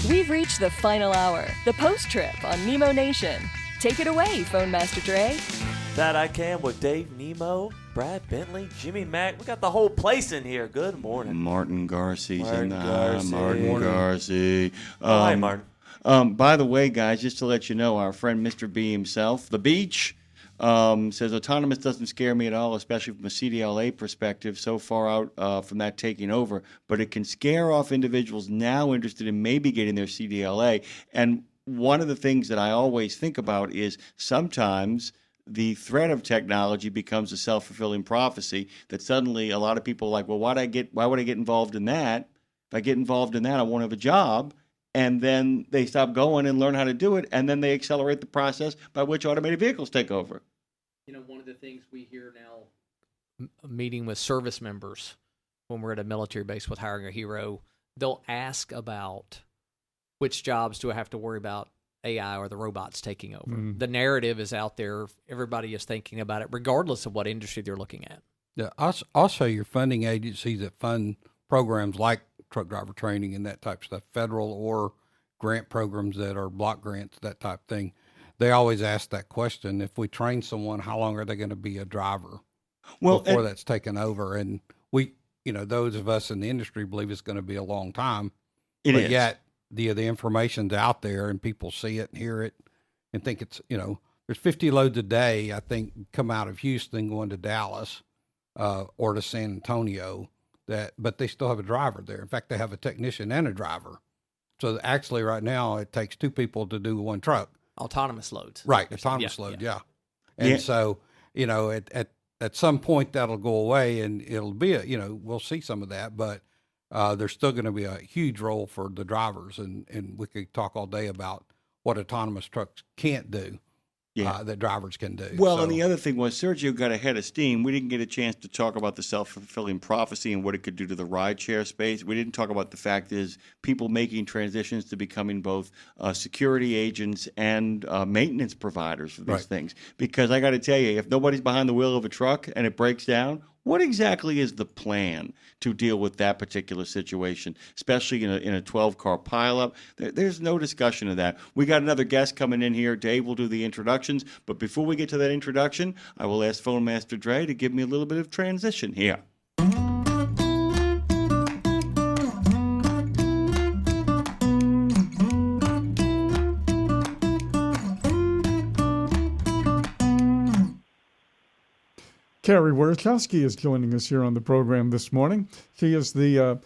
We've reached the final hour, the post trip on Nemo Nation. Take it away, Phone Master Dre. That I can with Dave Nemo, Brad Bentley, Jimmy Mack. We got the whole place in here. Good morning. Martin Garcey's Martin in the Garcey. Martin Garcey. Hi, Martin. By the way, guys, just to let you know, our friend Mr. B himself, The Beach, says autonomous doesn't scare me at all, especially from a CDLA perspective, so far out from that taking over. But it can scare off individuals now interested in maybe getting their CDLA. And one of the things that I always think about is sometimes the threat of technology becomes a self-fulfilling prophecy that suddenly a lot of people are like, well, why would I get involved in that? If I get involved in that, I won't have a job. And then they stop going and learn how to do it, and then they accelerate the process by which automated vehicles take over. You know, one of the things we hear now, meeting with service members when we're at a military base with Hiring a Hero, they'll ask about which jobs do I have to worry about AI or the robots taking over. The narrative is out there. Everybody is thinking about it, regardless of what industry they're looking at. Yeah, also your funding agencies that fund programs like truck driver training and that type of stuff, federal or grant programs that are block grants, that type of thing, they always ask that question. If we train someone, how long are they going to be a driver before that's taken over? And we, those of us in the industry believe it's going to be a long time. But yet the information's out there and people see it and hear it and think it's, there's 50 loads a day, I think, come out of Houston going to Dallas or to San Antonio, but they still have a driver there. In fact, they have a technician and a driver. So actually right now it takes two people to do one truck. Autonomous loads. Right, autonomous load, yeah. And so, at some point that'll go away and it'll be, we'll see some of that, but there's still going to be a huge role for the drivers. And we could talk all day about what autonomous trucks can't do. That drivers can do. Well, and the other thing was Sergio got ahead of steam. We didn't get a chance to talk about the self-fulfilling prophecy and what it could do to the rideshare space. We didn't talk about the fact is people making transitions to becoming both security agents and maintenance providers for these things. Because I got to tell you, if nobody's behind the wheel of a truck and it breaks down, what exactly is the plan to deal with that particular situation, especially in a 12-car pileup? There's no discussion of that. We got another guest coming in here. Dave will do the introductions. But before we get to that introduction, I will ask Phone Master Dre to give me a little bit of transition here. Kerri Wirachowsky is joining us here on the program this morning. She is the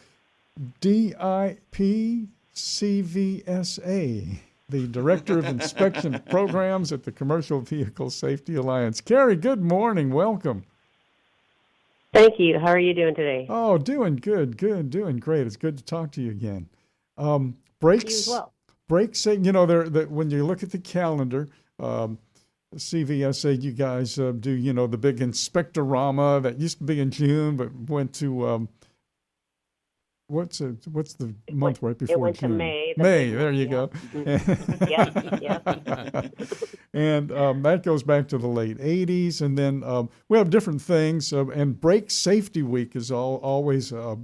DIP CVSA, the Director of Inspection Programs at the Commercial Vehicle Safety Alliance. Kerri, good morning. Welcome. Thank you. How are you doing today? Oh, doing good, doing great. It's good to talk to you again. Brakes, you as well. Brakes, when you look at the calendar, CVSA, you guys do, the big Inspectorama that used to be in June, but went to, what's the month right before June? It went to May. There you go. Yeah. And that goes back to the late 80s. And then we have different things. And Brake Safety Week is always a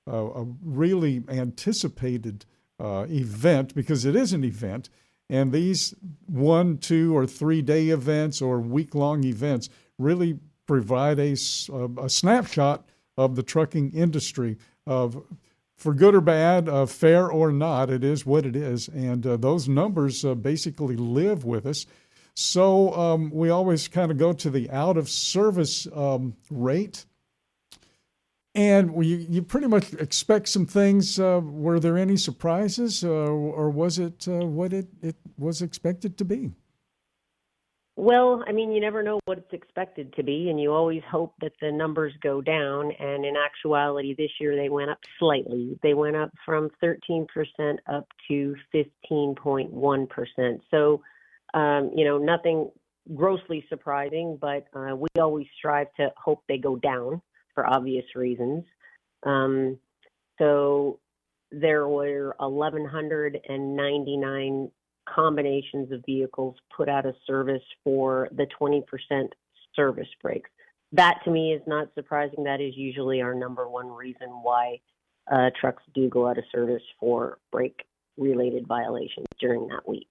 really anticipated event because it is an event. And these 1, 2, or 3 day events or week-long events really provide a snapshot of the trucking industry, for good or bad, fair or not. It is what it is, and those numbers basically live with us. So we always kind of go to the out-of-service rate. And you pretty much expect some things. Were there any surprises, or was it what it was expected to be? Well, I mean, you never know what it's expected to be, and you always hope that the numbers go down. And in actuality, this year they went up slightly. They went up from 13% up to 15.1%. So, nothing grossly surprising, but we always strive to hope they go down, for obvious reasons. So there were 1,199 combinations of vehicles put out of service for the 20% service brakes. That to me is not surprising. That is usually our number one reason why trucks do go out of service for brake-related reported violations during that week.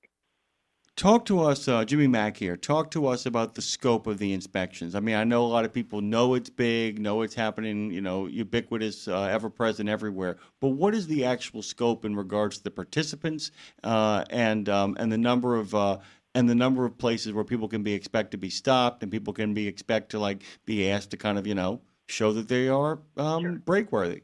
Talk to us, Jimmy Mack here. Talk to us about the scope of the inspections. I mean, I know a lot of people know it's big, know it's happening, ubiquitous, ever-present everywhere. But what is the actual scope in regards to the participants and the number of places where people can be expected to be stopped and people can be expect to be asked to kind of show that they are brake worthy?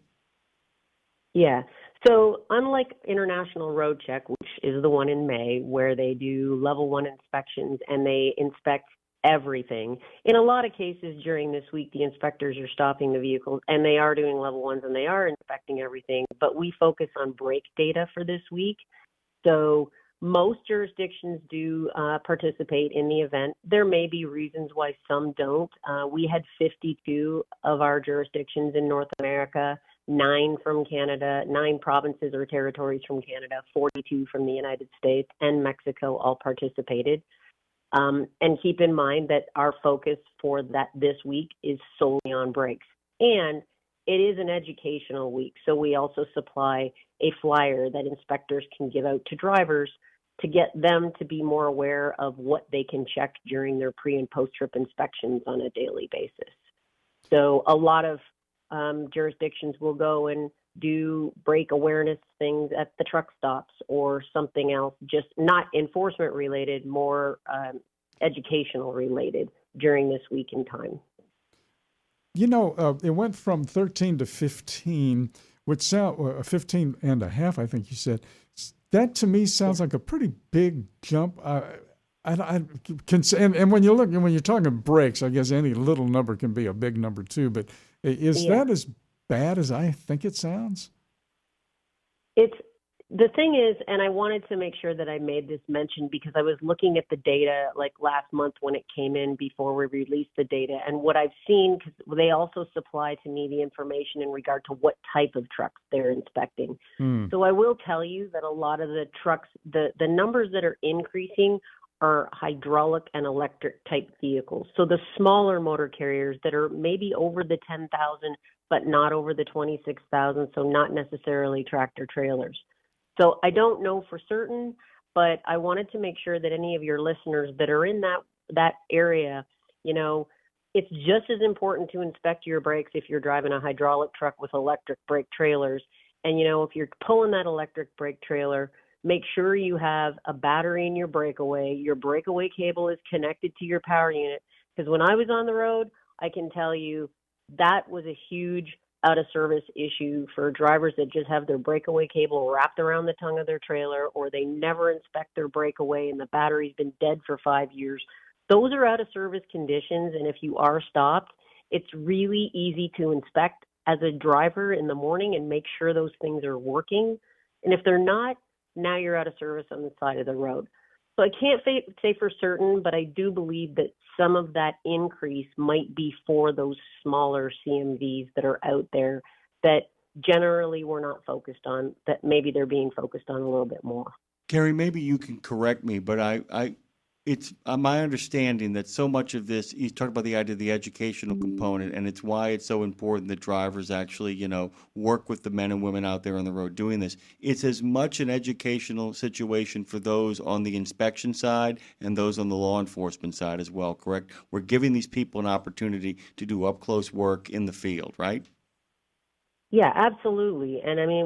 Yeah. So unlike International Road Check, which is the one in May, where they do level 1 inspections and they inspect everything, in a lot of cases during this week, the inspectors are stopping the vehicles and they are doing level 1s and they are inspecting everything, but we focus on brake data for this week. So most jurisdictions do participate in the event. There may be reasons why some don't. We had 52 of our jurisdictions in North America, 9 from Canada, 9 provinces or territories from Canada, 42 from the United States, and Mexico all participated. And keep in mind that our focus for this week is solely on brakes. And it is an educational week, so we also supply a flyer that inspectors can give out to drivers to get them to be more aware of what they can check during their pre- and post-trip inspections on a daily basis. So a lot of jurisdictions will go and do brake awareness things at the truck stops or something else, just not enforcement related, more educational related during this week in time. It went from 13 to 15, which sound 15 and a half, I think you said. That to me sounds like a pretty big jump. And when you're talking brakes, I guess any little number can be a big number too. But is that as bad as I think it sounds? The thing is, and I wanted to make sure that I made this mention because I was looking at the data like last month when it came in before we released the data, and what I've seen, because they also supply to me the information in regard to what type of trucks they're inspecting. So I will tell you that a lot of the trucks, the numbers that are increasing are hydraulic and electric type vehicles. So the smaller motor carriers that are maybe over the 10,000, but not over the 26,000, so not necessarily tractor trailers. So I don't know for certain, but I wanted to make sure that any of your listeners that are in that area, it's just as important to inspect your brakes if you're driving a hydraulic truck with electric brake trailers. And, if you're pulling that electric brake trailer, make sure you have a battery in your breakaway. Your breakaway cable is connected to your power unit. Because when I was on the road, I can tell you that was a huge out-of-service issue for drivers that just have their breakaway cable wrapped around the tongue of their trailer, or they never inspect their breakaway and the battery's been dead for 5 years. Those are out-of-service conditions, and if you are stopped, it's really easy to inspect as a driver in the morning and make sure those things are working. And if they're not, now you're out of service on the side of the road. So I can't say for certain, but I do believe that some of that increase might be for those smaller CMVs that are out there that generally we're not focused on, that maybe they're being focused on a little bit more. Kerri, maybe you can correct me, but it's my understanding that so much of this, you talk about the idea of the educational component, and it's why it's so important that drivers actually, work with the men and women out there on the road doing this. It's as much an educational situation for those on the inspection side and those on the law enforcement side as well, correct? We're giving these people an opportunity to do up-close work in the field, right? Yeah, absolutely. And I mean,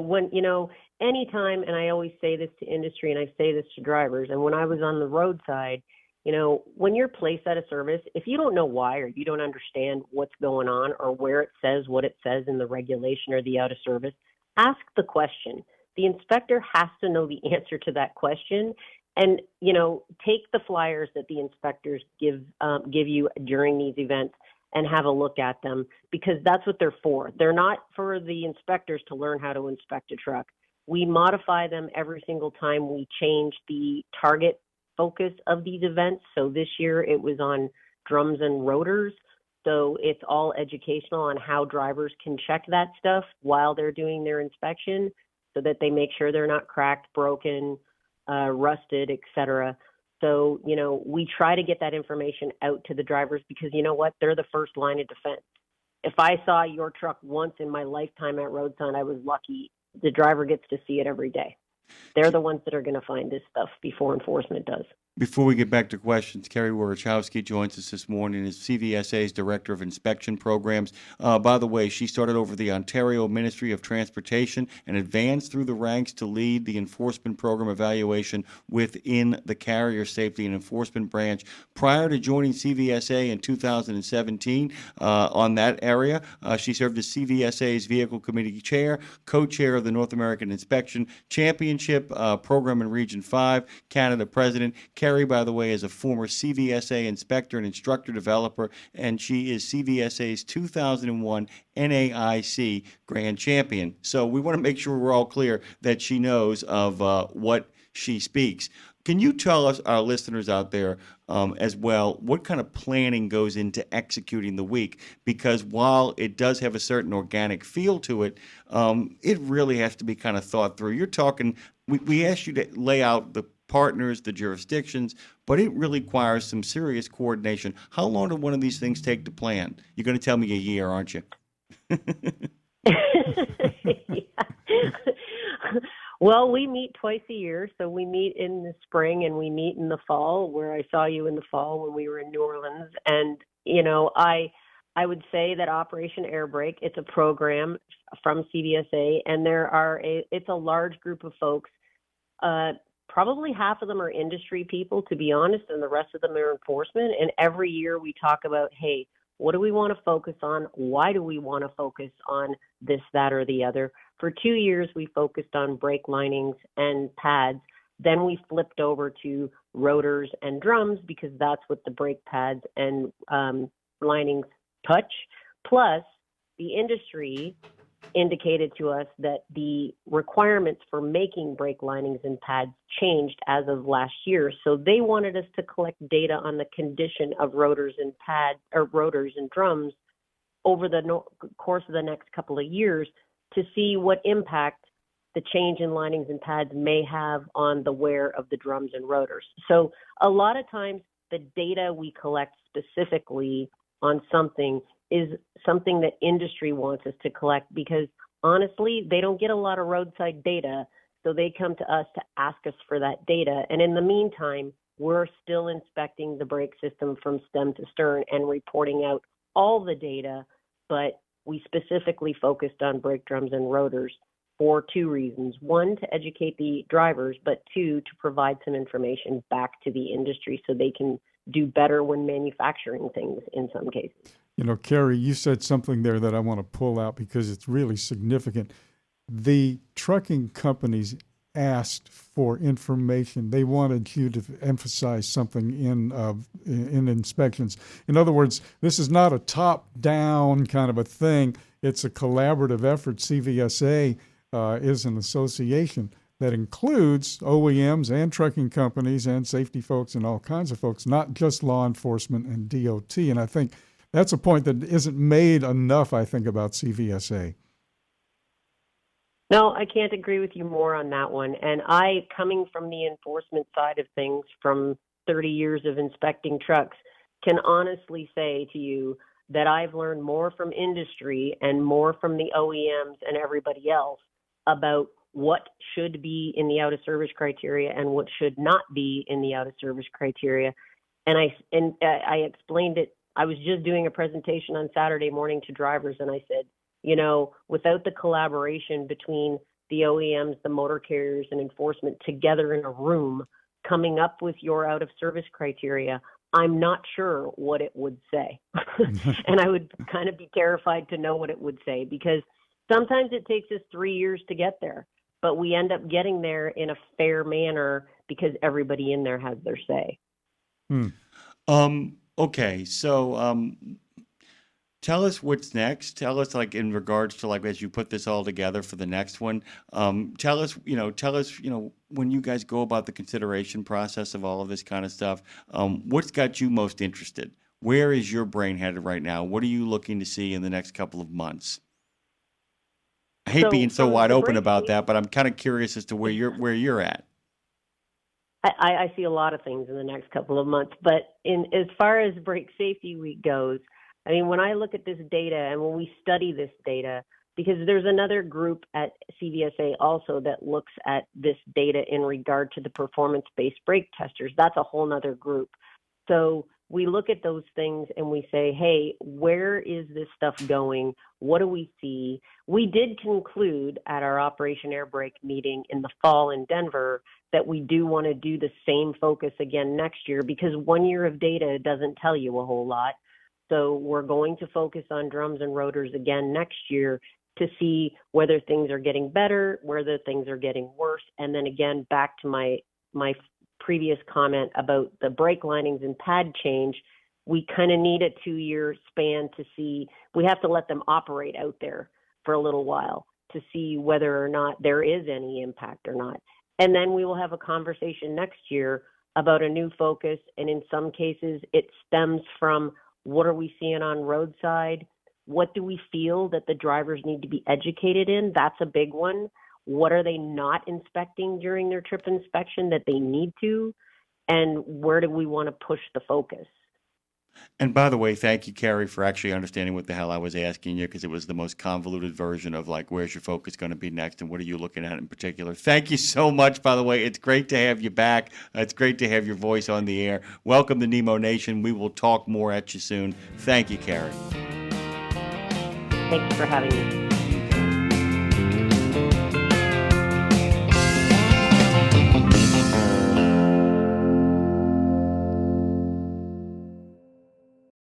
anytime, and I always say this to industry and I say this to drivers, and when I was on the roadside, when you're placed out of service, if you don't know why or you don't understand what's going on or where it says what it says in the regulation or the out of service, ask the question. The inspector has to know the answer to that question, and take the flyers that the inspectors give you during these events and have a look at them, because that's what they're for. They're not for the inspectors to learn how to inspect a truck. We modify them every single time we change the target focus of these events. So this year it was on drums and rotors. So it's all educational on how drivers can check that stuff while they're doing their inspection so that they make sure they're not cracked, broken, rusted, etc. So, we try to get that information out to the drivers because you know what? They're the first line of defense. If I saw your truck once in my lifetime at roadside, I was lucky. The driver gets to see it every day. they're the ones that are going to find this stuff before enforcement does. Before we get back to questions, Kerri Wirachowsky joins us this morning as CVSA's Director of Inspection Programs. By the way, she started over the Ontario Ministry of Transportation and advanced through the ranks to lead the enforcement program evaluation within the Carrier Safety and Enforcement Branch. Prior to joining CVSA in 2017 on that area, she served as CVSA's Vehicle Committee Chair, Co-Chair of the North American Inspection Championship Program in Region 5, Canada President. Kerri, by the way, is a former CVSA inspector and instructor developer, and she is CVSA's 2001 NAIC Grand Champion. So we want to make sure we're all clear that she knows of what she speaks. Can you tell us, our listeners out there, as well, what kind of planning goes into executing the week? Because while it does have a certain organic feel to it, it really has to be kind of thought through. You're talking, we asked you to lay out the partners, the jurisdictions, but it really requires some serious coordination. How long do one of these things take to plan? You're going to tell me a year, aren't you? Well, we meet twice a year. So we meet in the spring and we meet in the fall, where I saw you in the fall when we were in New Orleans. And, you know, I would say that Operation Air Brake, it's a program from CVSA, and it's a large group of folks. Probably half of them are industry people, to be honest, and the rest of them are enforcement. And every year we talk about, hey, what do we want to focus on? Why do we want to focus on this, that, or the other? For 2 years, we focused on brake linings and pads. Then we flipped over to rotors and drums, because that's what the brake pads and linings touch. Plus, the industry indicated to us that the requirements for making brake linings and pads changed as of last year. So they wanted us to collect data on the condition of rotors and rotors and drums over the course of the next couple of years to see what impact the change in linings and pads may have on the wear of the drums and rotors. So a lot of times the data we collect specifically on something is something that industry wants us to collect, because honestly, they don't get a lot of roadside data. So they come to us to ask us for that data. And in the meantime, we're still inspecting the brake system from stem to stern and reporting out all the data. But we specifically focused on brake drums and rotors for two reasons. One, to educate the drivers, but two, to provide some information back to the industry so they can do better when manufacturing things in some cases. You know, Kerri, you said something there that I want to pull out because it's really significant. The trucking companies asked for information. They wanted you to emphasize something in inspections. In other words, this is not a top-down kind of a thing. It's a collaborative effort. CVSA is an association that includes OEMs and trucking companies and safety folks and all kinds of folks, not just law enforcement and DOT. And I think that's a point that isn't made enough, I think, about CVSA. No, I can't agree with you more on that one. And I, coming from the enforcement side of things from 30 years of inspecting trucks, can honestly say to you that I've learned more from industry and more from the OEMs and everybody else about what should be in the out-of-service criteria and what should not be in the out-of-service criteria. And I explained it. I was just doing a presentation on Saturday morning to drivers, and I said, you know, without the collaboration between the OEMs, the motor carriers, and enforcement together in a room coming up with your out-of-service criteria, I'm not sure what it would say. And I would kind of be terrified to know what it would say, because sometimes it takes us 3 years to get there, but we end up getting there in a fair manner because everybody in there has their say. Okay, so tell us what's next. Tell us, like, in regards to, like, as you put this all together for the next one. Tell us, when you guys go about the consideration process of all of this kind of stuff, what's got you most interested? Where is your brain headed right now? What are you looking to see in the next couple of months? I hate being so wide open about that, but I'm kind of curious as to where you're at. I see a lot of things in the next couple of months, but as far as Brake Safety Week goes, I mean, when I look at this data and when we study this data, because there's another group at CVSA also that looks at this data in regard to the performance-based brake testers. That's a whole nother group. So we look at those things and we say, hey, where is this stuff going? What do we see? We did conclude at our Operation Air Brake meeting in the fall in Denver that we do want to do the same focus again next year, because 1 year of data doesn't tell you a whole lot. So we're going to focus on drums and rotors again next year to see whether things are getting better, whether things are getting worse. And then again, back to my previous comment about the brake linings and pad change, we kind of need a 2-year span to see. We have to let them operate out there for a little while to see whether or not there is any impact or not. And then we will have a conversation next year about a new focus. And in some cases, it stems from what are we seeing on roadside? What do we feel that the drivers need to be educated in? That's a big one. What are they not inspecting during their trip inspection that they need to? And where do we want to push the focus? And by the way, thank you, Kerri, for actually understanding what the hell I was asking you, because it was the most convoluted version of like, where's your focus going to be next and what are you looking at in particular? Thank you so much, by the way. It's great to have you back. It's great to have your voice on the air. Welcome to Nemo Nation. We will talk more at you soon. Thank you, Kerri. Thanks for having me.